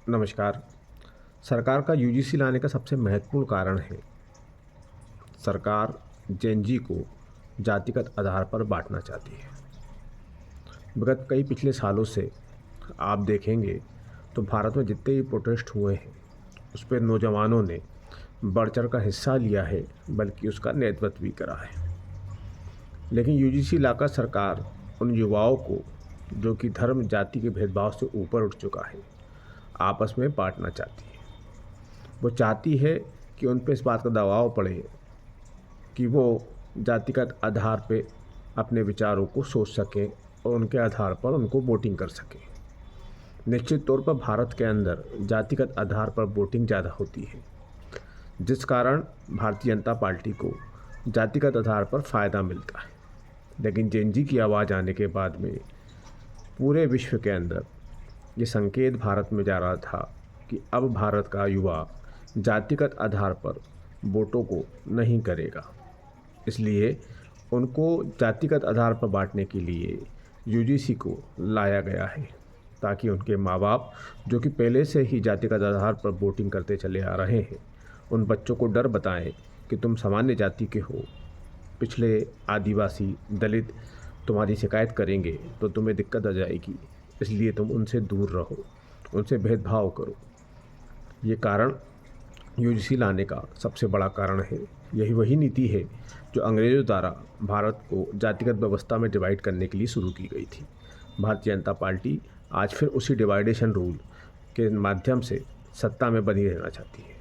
नमस्कार। सरकार का यूजीसी लाने का सबसे महत्वपूर्ण कारण है, सरकार जेन जी को जातिगत आधार पर बांटना चाहती है। विगत कई पिछले सालों से आप देखेंगे तो भारत में जितने भी प्रोटेस्ट हुए हैं, उस पर नौजवानों ने बढ़ चढ़ कर हिस्सा लिया है, बल्कि उसका नेतृत्व भी करा है। लेकिन यूजीसी लाकर सरकार उन युवाओं को, जो कि धर्म जाति के भेदभाव से ऊपर उठ चुका है, आपस में बांटना चाहती है। वो चाहती है कि उन पे इस बात का दबाव पड़े कि वो जातिगत आधार पे अपने विचारों को सोच सकें और उनके आधार पर उनको वोटिंग कर सकें। निश्चित तौर पर भारत के अंदर जातिगत आधार पर वोटिंग ज़्यादा होती है, जिस कारण भारतीय जनता पार्टी को जातिगत आधार पर फ़ायदा मिलता है। लेकिन जेन जी की आवाज़ आने के बाद में पूरे विश्व के अंदर ये संकेत भारत में जा रहा था कि अब भारत का युवा जातिगत आधार पर वोटों को नहीं करेगा। इसलिए उनको जातिगत आधार पर बांटने के लिए यूजीसी को लाया गया है, ताकि उनके माँ बाप, जो कि पहले से ही जातिगत आधार पर वोटिंग करते चले आ रहे हैं, उन बच्चों को डर बताएं कि तुम सामान्य जाति के हो, पिछले आदिवासी दलित तुम्हारी शिकायत करेंगे तो तुम्हें दिक्कत आ जाएगी, इसलिए तुम उनसे दूर रहो, उनसे भेदभाव करो। ये कारण यूजीसी लाने का सबसे बड़ा कारण है। यही वही नीति है जो अंग्रेज़ों द्वारा भारत को जातिगत व्यवस्था में डिवाइड करने के लिए शुरू की गई थी। भारतीय जनता पार्टी आज फिर उसी डिवाइडेशन रूल के माध्यम से सत्ता में बनी रहना चाहती है।